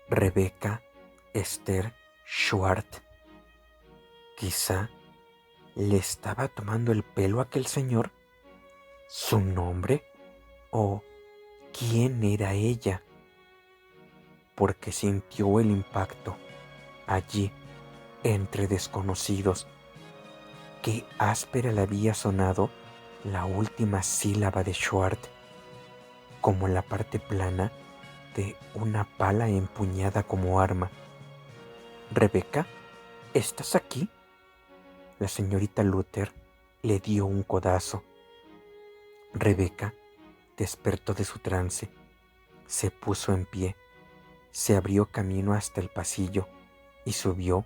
Rebecca Esther Schwartz. Quizá le estaba tomando el pelo a aquel señor. ¿Su nombre? ¿O quién era ella? Porque sintió el impacto allí, entre desconocidos. Qué áspera le había sonado la última sílaba de Schwartz, como la parte plana de una pala empuñada como arma. «Rebecca, ¿estás aquí?». La señorita Luther le dio un codazo. Rebecca despertó de su trance, se puso en pie, se abrió camino hasta el pasillo y subió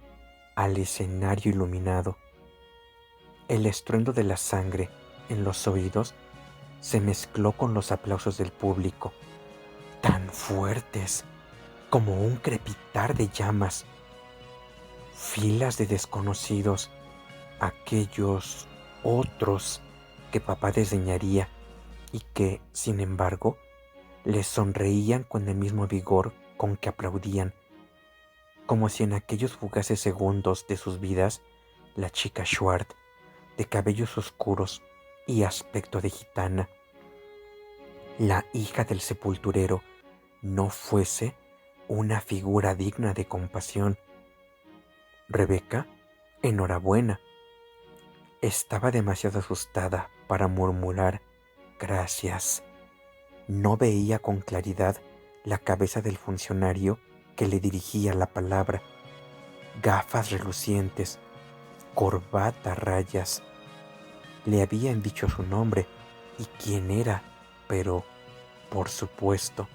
al escenario iluminado. El estruendo de la sangre en los oídos se mezcló con los aplausos del público, tan fuertes como un crepitar de llamas. Filas de desconocidos, aquellos otros que papá desdeñaría y que, sin embargo, les sonreían con el mismo vigor con que aplaudían, como si en aquellos fugaces segundos de sus vidas la chica Schwartz, de cabellos oscuros y aspecto de gitana, la hija del sepulturero, no fuese una figura digna de compasión. Rebecca, enhorabuena. Estaba demasiado asustada para murmurar gracias. No veía con claridad la cabeza del funcionario que le dirigía la palabra. Gafas relucientes, corbata a rayas. Le habían dicho su nombre y quién era, pero, por supuesto,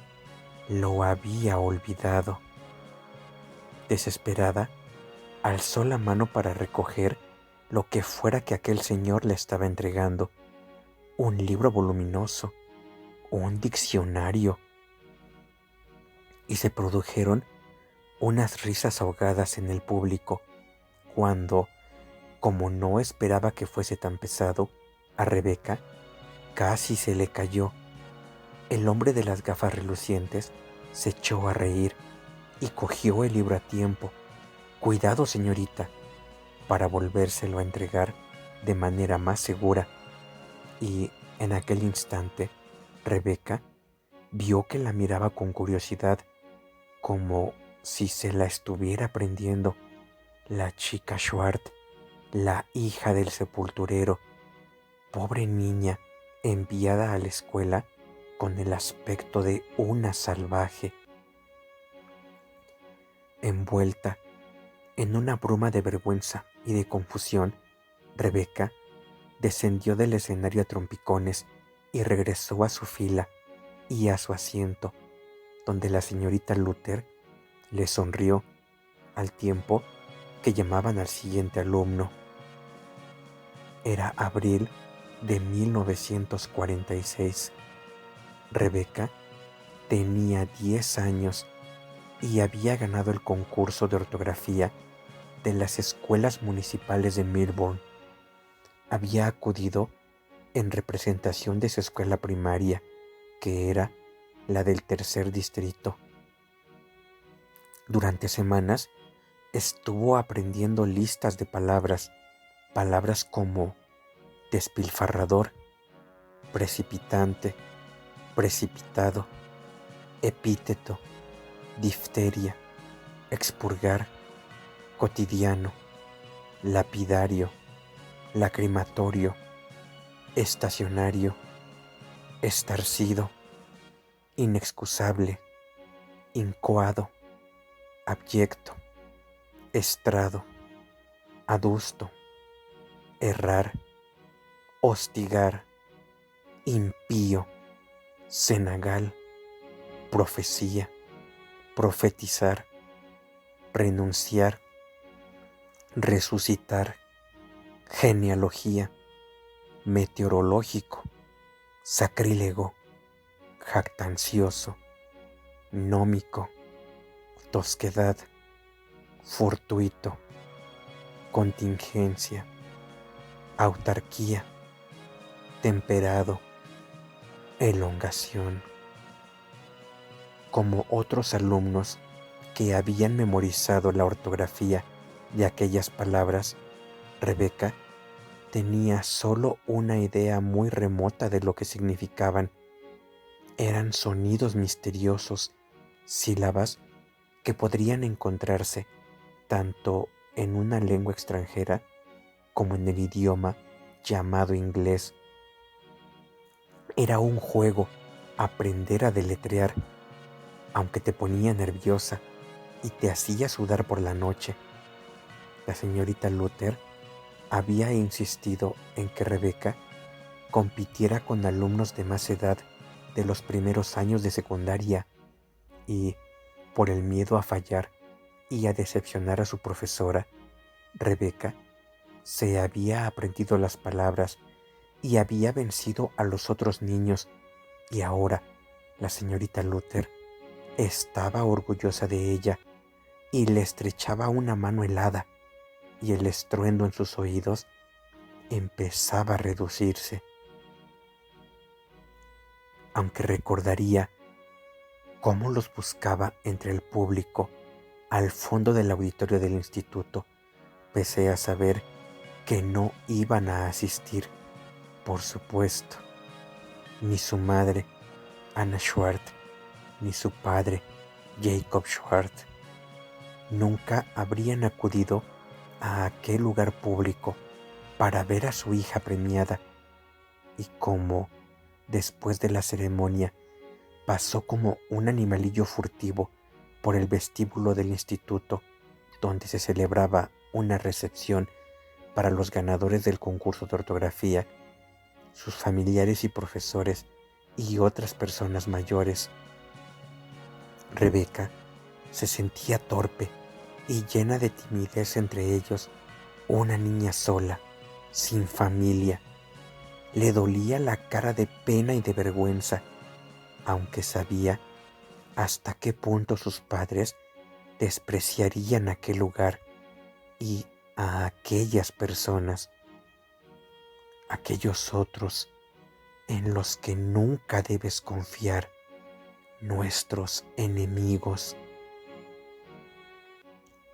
lo había olvidado. Desesperada, alzó la mano para recoger lo que fuera que aquel señor le estaba entregando. Un libro voluminoso, un diccionario. Y se produjeron unas risas ahogadas en el público cuando, como no esperaba que fuese tan pesado, a Rebecca casi se le cayó. El hombre de las gafas relucientes se echó a reír y cogió el libro a tiempo. «Cuidado, señorita», para volvérselo a entregar de manera más segura. Y en aquel instante, Rebecca vio que la miraba con curiosidad, como si se la estuviera aprendiendo. La chica Schwartz, la hija del sepulturero, pobre niña, enviada a la escuela con el aspecto de una salvaje. Envuelta en una bruma de vergüenza y de confusión, Rebecca descendió del escenario a trompicones y regresó a su fila y a su asiento, donde la señorita Luther le sonrió al tiempo que llamaban al siguiente alumno. Era abril de 1946. Rebecca tenía 10 años y había ganado el concurso de ortografía de las escuelas municipales de Milburn. Había acudido en representación de su escuela primaria, que era la del tercer distrito. Durante semanas estuvo aprendiendo listas de palabras como despilfarrador, precipitante, precipitado, epíteto, difteria, expurgar, cotidiano, lapidario, lacrimatorio, estacionario, estarcido, inexcusable, incoado, abyecto, estrado, adusto, errar, hostigar, impío, cenagal, profecía, profetizar, renunciar, resucitar, genealogía, meteorológico, sacrílego, jactancioso, nómico, tosquedad, fortuito, contingencia, autarquía, temperado, elongación. Como otros alumnos que habían memorizado la ortografía de aquellas palabras, Rebeca tenía solo una idea muy remota de lo que significaban. Eran sonidos misteriosos, sílabas que podrían encontrarse tanto en una lengua extranjera como en el idioma llamado inglés. Era un juego aprender a deletrear, aunque te ponía nerviosa y te hacía sudar por la noche. La señorita Luther había insistido en que Rebeca compitiera con alumnos de más edad de los primeros años de secundaria y, por el miedo a fallar y a decepcionar a su profesora, Rebeca se había aprendido las palabras y había vencido a los otros niños, y ahora la señorita Luther estaba orgullosa de ella y le estrechaba una mano helada, y el estruendo en sus oídos empezaba a reducirse. Aunque recordaría cómo los buscaba entre el público al fondo del auditorio del instituto, pese a saber que no iban a asistir, por supuesto. Ni su madre, Anna Schwartz, ni su padre, Jacob Schwartz, nunca habrían acudido a aquel lugar público para ver a su hija premiada. Y como, después de la ceremonia, pasó como un animalillo furtivo por el vestíbulo del instituto, donde se celebraba una recepción para los ganadores del concurso de ortografía, sus familiares y profesores y otras personas mayores, Rebeca se sentía torpe y llena de timidez entre ellos, una niña sola, sin familia. Le dolía la cara de pena y de vergüenza, aunque sabía hasta qué punto sus padres despreciarían aquel lugar y a aquellas personas, aquellos otros en los que nunca debes confiar, nuestros enemigos.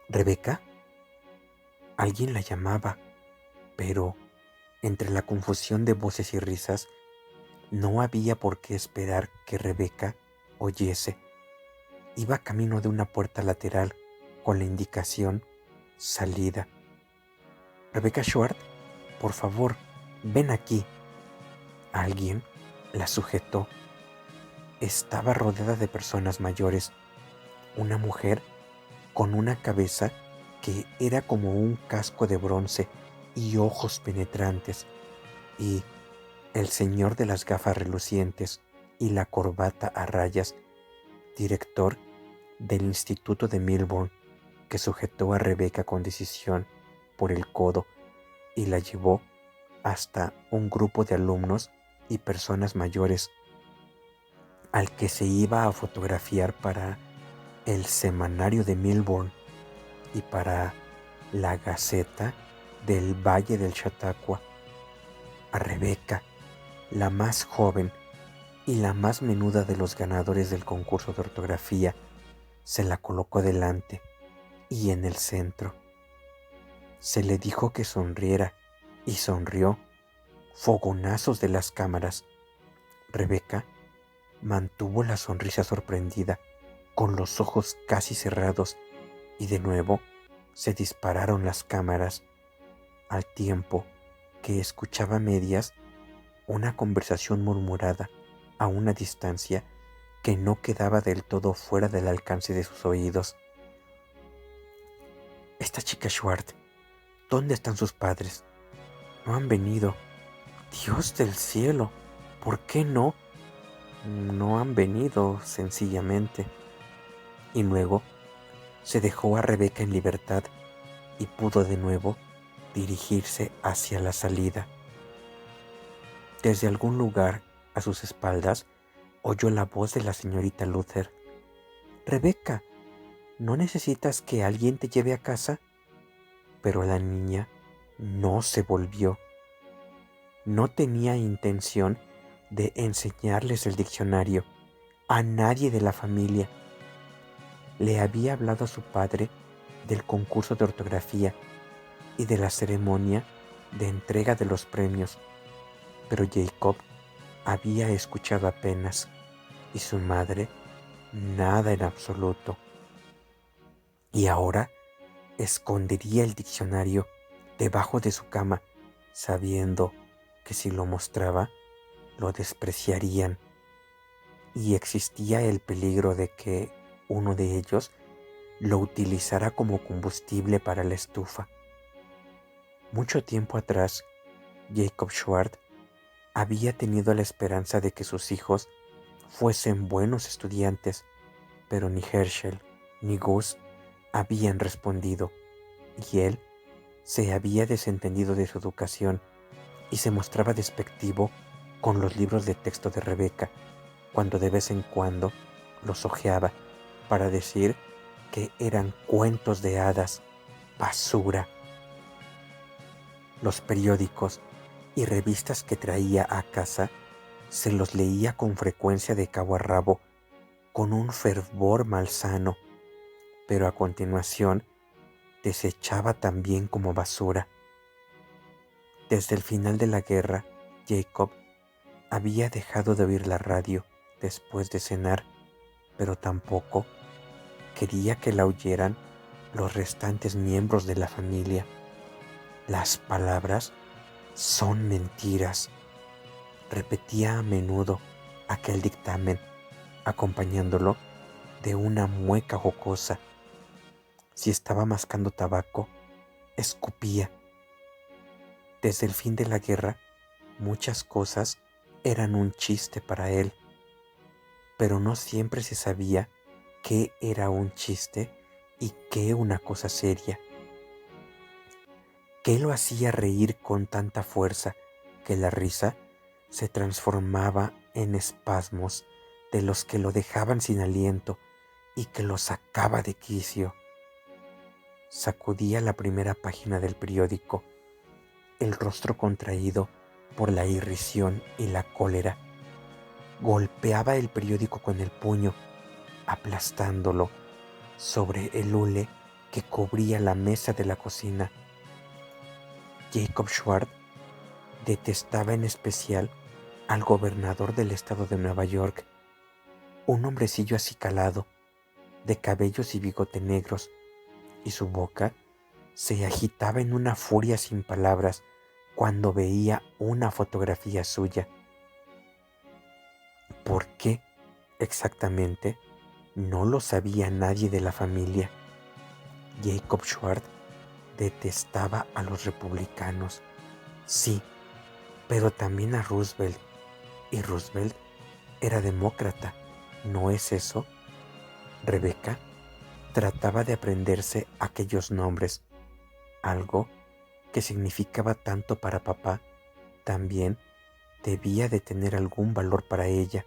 Rebeca, alguien la llamaba, pero entre la confusión de voces y risas, no había por qué esperar que Rebeca oyese. Iba camino de una puerta lateral con la indicación salida. Rebecca Schwartz, por favor, ven aquí. Alguien la sujetó. Estaba rodeada de personas mayores. Una mujer con una cabeza que era como un casco de bronce y ojos penetrantes, y el señor de las gafas relucientes y la corbata a rayas, director del Instituto de Milbourne, que sujetó a Rebeca con decisión por el codo y la llevó hasta un grupo de alumnos y personas mayores al que se iba a fotografiar para el semanario de Milbourne y para la Gaceta del Valle del Chautauqua. A Rebeca, la más joven y la más menuda de los ganadores del concurso de ortografía, se la colocó delante y en el centro. Se le dijo que sonriera y sonrió. Fogonazos de las cámaras. Rebeca mantuvo la sonrisa sorprendida, con los ojos casi cerrados, y de nuevo se dispararon las cámaras, al tiempo que escuchaba a medias una conversación murmurada a una distancia que no quedaba del todo fuera del alcance de sus oídos. Esta chica Schwartz, ¿dónde están sus padres? No han venido. Dios del cielo, ¿por qué no? No han venido, sencillamente. Y luego se dejó a Rebeca en libertad y pudo de nuevo dirigirse hacia la salida. Desde algún lugar a sus espaldas oyó la voz de la señorita Luther. Rebeca, ¿no necesitas que alguien te lleve a casa? Pero la niña no se volvió. No tenía intención de enseñarles el diccionario a nadie de la familia. le había hablado a su padre del concurso de ortografía y de la ceremonia de entrega de los premios, pero Jacob había escuchado apenas y su madre nada en absoluto. Y ahora escondería el diccionario debajo de su cama, sabiendo que si lo mostraba, lo despreciarían y existía el peligro de que uno de ellos lo utilizara como combustible para la estufa. Mucho tiempo atrás, Jacob Schwartz había tenido la esperanza de que sus hijos fuesen buenos estudiantes, pero ni Herschel ni Gus habían respondido, y él se había desentendido de su educación y se mostraba despectivo con los libros de texto de Rebeca, cuando de vez en cuando los hojeaba para decir que eran cuentos de hadas, basura. Los periódicos y revistas que traía a casa se los leía con frecuencia de cabo a rabo, con un fervor malsano, pero a continuación desechaba también como basura. Desde el final de la guerra, Jacob había dejado de oír la radio después de cenar, pero tampoco quería que la oyeran los restantes miembros de la familia. Las palabras son mentiras. Repetía a menudo aquel dictamen, acompañándolo de una mueca jocosa. Si estaba mascando tabaco, escupía. Desde el fin de la guerra, muchas cosas eran un chiste para él, pero no siempre se sabía qué era un chiste y qué una cosa seria. ¿Qué lo hacía reír con tanta fuerza que la risa se transformaba en espasmos de los que lo dejaban sin aliento y que lo sacaba de quicio? Sacudía la primera página del periódico, el rostro contraído por la irrisión y la cólera. Golpeaba el periódico con el puño, aplastándolo sobre el hule que cubría la mesa de la cocina. Jacob Schwartz detestaba en especial al gobernador del estado de Nueva York, un hombrecillo acicalado, de cabellos y bigote negros, y su boca se agitaba en una furia sin palabras cuando veía una fotografía suya. ¿Por qué exactamente? No lo sabía nadie de la familia. Jacob Schwartz detestaba a los republicanos, sí, pero también a Roosevelt, y Roosevelt era demócrata, ¿no es eso? Rebeca trataba de aprenderse aquellos nombres, algo que significaba tanto para papá, también debía de tener algún valor para ella.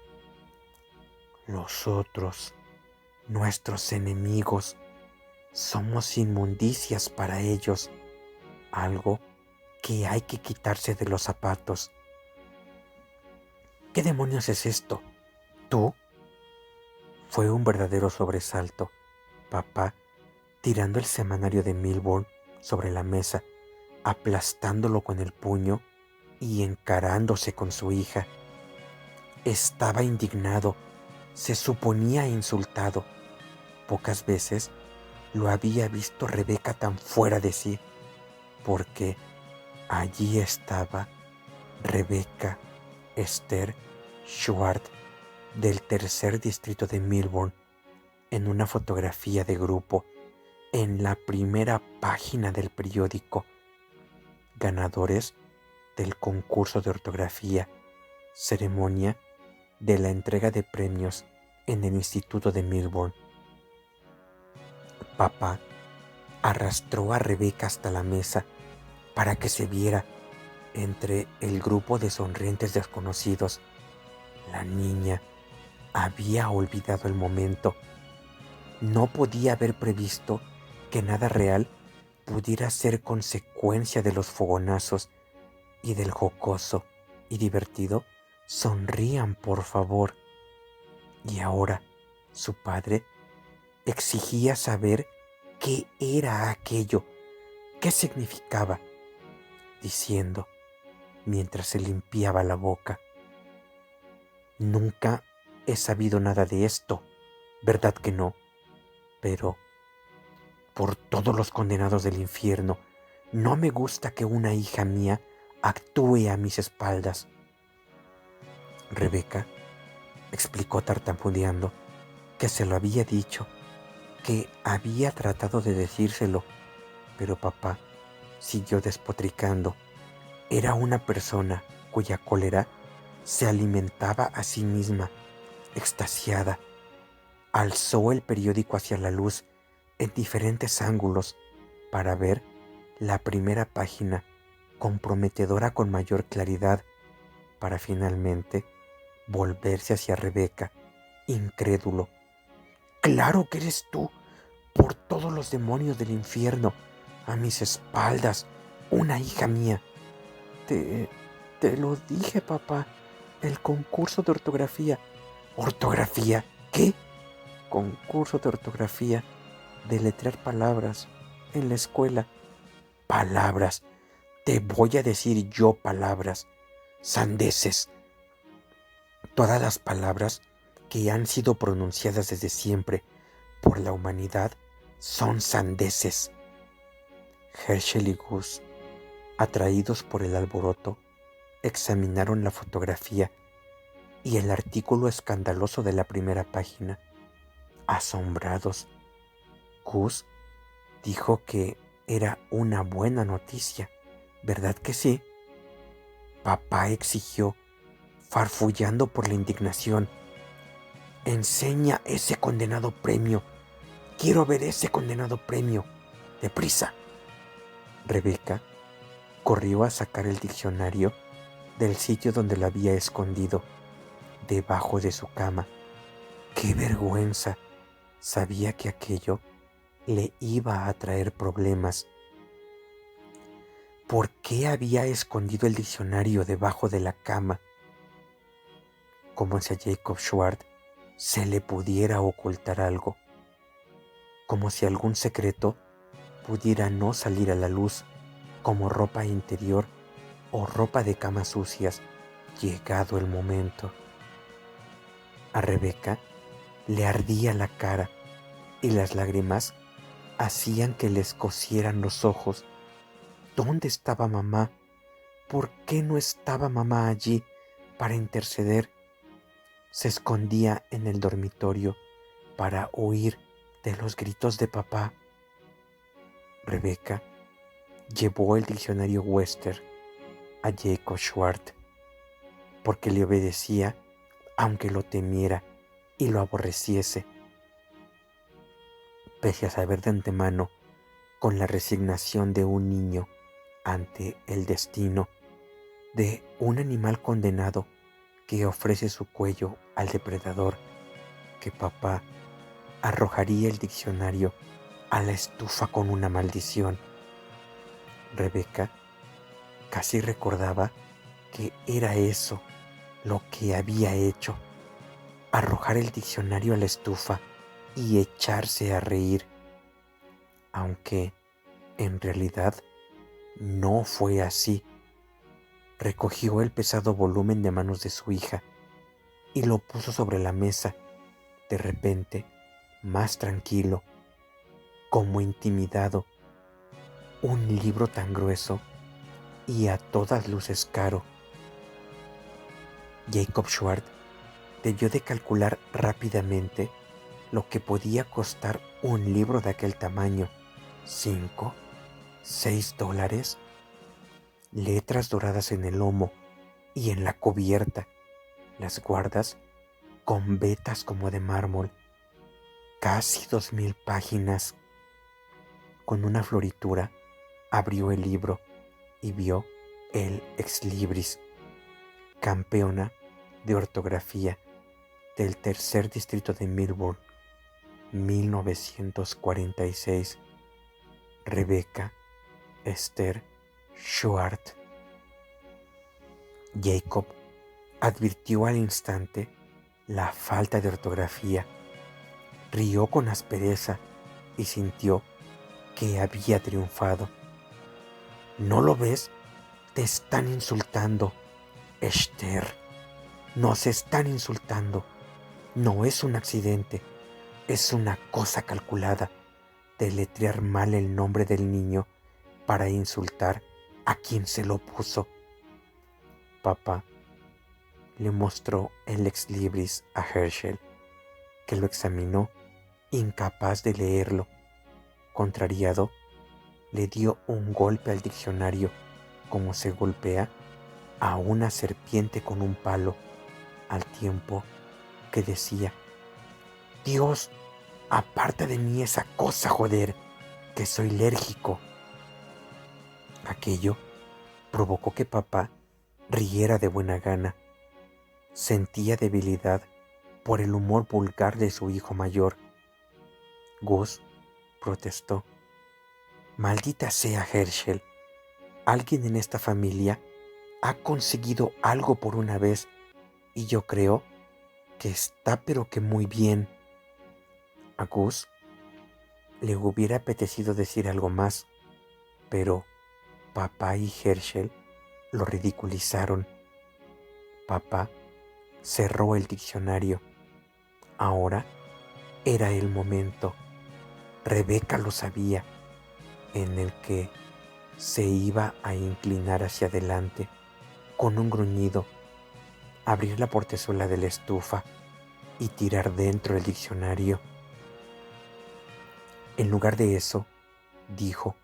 Los otros, nuestros enemigos, somos inmundicias para ellos, algo que hay que quitarse de los zapatos. ¿Qué demonios es esto? ¿Tú? Fue un verdadero sobresalto. Papá, tirando el semanario de Milbourne sobre la mesa, aplastándolo con el puño y encarándose con su hija. Estaba indignado, se suponía insultado. Pocas veces lo había visto Rebeca tan fuera de sí, porque allí estaba Rebeca Esther Schwartz del tercer distrito de Milbourne, en una fotografía de grupo en la primera página del periódico. Ganadores del concurso de ortografía, ceremonia de la entrega de premios en el Instituto de Milbourne. Papá arrastró a Rebeca hasta la mesa para que se viera entre el grupo de sonrientes desconocidos. La niña había olvidado el momento. No podía haber previsto que nada real pudiera ser consecuencia de los fogonazos y del jocoso y divertido. Sonrían, por favor. Y ahora su padre Exigía saber qué era aquello, qué significaba, diciendo, mientras se limpiaba la boca: nunca he sabido nada de esto, ¿verdad que no? Pero, por todos los condenados del infierno, no me gusta que una hija mía actúe a mis espaldas. Rebeca explicó tartamudeando que se lo había dicho, que había tratado de decírselo, pero papá siguió despotricando. Era una persona cuya cólera se alimentaba a sí misma, extasiada. Alzó el periódico hacia la luz en diferentes ángulos para ver la primera página, comprometedora con mayor claridad, para finalmente volverse hacia Rebeca, incrédulo. ¡Claro que eres tú! Por todos los demonios del infierno, a mis espaldas, una hija mía. Te, te lo dije, papá. El concurso de ortografía. ¿Ortografía? ¿Qué? Concurso de ortografía. Deletrear palabras. En la escuela. Palabras. Te voy a decir yo palabras. Sandeces. Todas las palabras que han sido pronunciadas desde siempre por la humanidad son sandeces. Herschel y Gus, atraídos por el alboroto, examinaron la fotografía y el artículo escandaloso de la primera página. Asombrados, Gus dijo que era una buena noticia, ¿verdad que sí? Papá exigió, farfullando por la indignación: enseña ese condenado premio. Quiero ver ese condenado premio. ¡Deprisa! Rebeca corrió a sacar el diccionario del sitio donde lo había escondido, debajo de su cama. ¡Qué vergüenza! Sabía que aquello le iba a traer problemas. ¿Por qué había escondido el diccionario debajo de la cama? Como si a Jacob Schwartz se le pudiera ocultar algo. Como si algún secreto pudiera no salir a la luz, como ropa interior o ropa de cama sucias, llegado el momento. A Rebeca le ardía la cara y las lágrimas hacían que le escocieran los ojos. ¿Dónde estaba mamá? ¿Por qué no estaba mamá allí para interceder? Se escondía en el dormitorio para huir de los gritos de papá. Rebeca llevó el diccionario Webster a Jacob Schwartz, porque le obedecía aunque lo temiera y lo aborreciese. Pese a saber de antemano, con la resignación de un niño ante el destino de un animal condenado que ofrece su cuello al depredador, que papá arrojaría el diccionario a la estufa con una maldición. Rebeca casi recordaba que era eso lo que había hecho: arrojar el diccionario a la estufa y echarse a reír, aunque en realidad no fue así. Recogió el pesado volumen de manos de su hija y lo puso sobre la mesa, de repente más tranquilo, como intimidado. Un libro tan grueso y a todas luces caro. Jacob Schwartz debió de calcular rápidamente lo que podía costar un libro de aquel tamaño. $5, $6. Letras doradas en el lomo y en la cubierta, las guardas con vetas como de mármol. Casi 2000 páginas. Con una floritura abrió el libro y vio el Ex Libris, campeona de ortografía del tercer distrito de Melbourne, 1946. Rebeca Esther Schwartz. Jacob advirtió al instante la falta de ortografía. Rió con aspereza y sintió que había triunfado. ¿No lo ves? Te están insultando, Esther. Nos están insultando. No es un accidente, es una cosa calculada. Deletrear mal el nombre del niño para insultar a quien se lo puso. Papá le mostró el ex libris a Herschel, que lo examinó, incapaz de leerlo. Contrariado, le dio un golpe al diccionario, como se golpea a una serpiente con un palo, al tiempo que decía: Dios, aparta de mí esa cosa, joder, que soy alérgico. Aquello provocó que papá riera de buena gana. Sentía debilidad por el humor vulgar de su hijo mayor. Gus protestó: Maldita sea, Herschel, alguien en esta familia ha conseguido algo por una vez y yo creo que está pero que muy bien. A Gus le hubiera apetecido decir algo más, pero papá y Herschel lo ridiculizaron. Papá cerró el diccionario. Ahora era el momento, Rebeca lo sabía, en el que se iba a inclinar hacia adelante con un gruñido, abrir la portezuela de la estufa y tirar dentro el diccionario. En lugar de eso, dijo,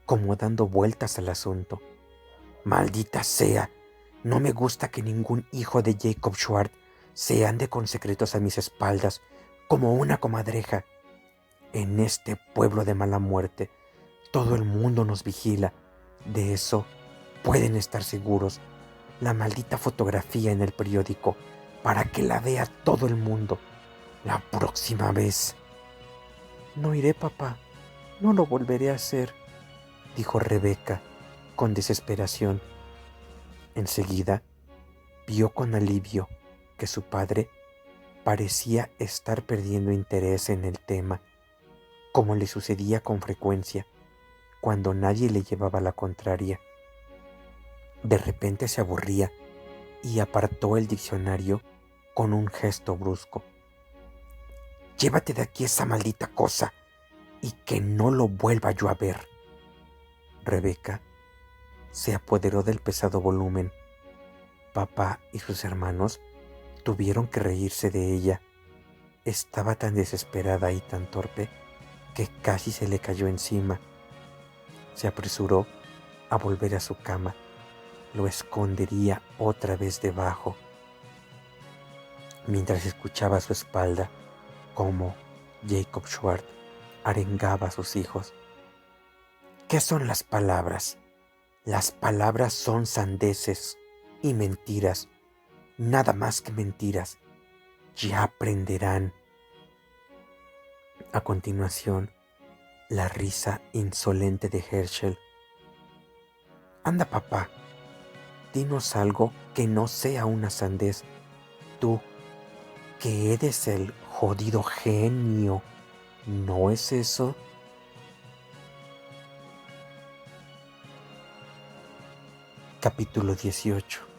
como dando vueltas al asunto: Maldita sea, no me gusta que ningún hijo de Jacob Schwartz se ande con secretos a mis espaldas como una comadreja. En este pueblo de mala muerte, todo el mundo nos vigila. De eso pueden estar seguros. La maldita fotografía en el periódico para que la vea todo el mundo. La próxima vez. No iré, papá. No lo volveré a hacer, dijo Rebeca con desesperación. Enseguida vio con alivio que su padre parecía estar perdiendo interés en el tema, como le sucedía con frecuencia cuando nadie le llevaba la contraria. De repente se aburría y apartó el diccionario con un gesto brusco. Llévate de aquí esa maldita cosa y que no lo vuelva yo a ver. Rebeca se apoderó del pesado volumen. Papá y sus hermanos tuvieron que reírse de ella. Estaba tan desesperada y tan torpe que casi se le cayó encima. Se apresuró a volver a su cama. Lo escondería otra vez debajo, mientras escuchaba a su espalda cómo Jacob Schwartz arengaba a sus hijos. ¿Qué son las palabras? Las palabras son sandeces y mentiras, nada más que mentiras. Ya aprenderán. A continuación, la risa insolente de Herschel. Anda, papá, dinos algo que no sea una sandez. Tú, que eres el jodido genio, ¿no es eso? Capítulo 18.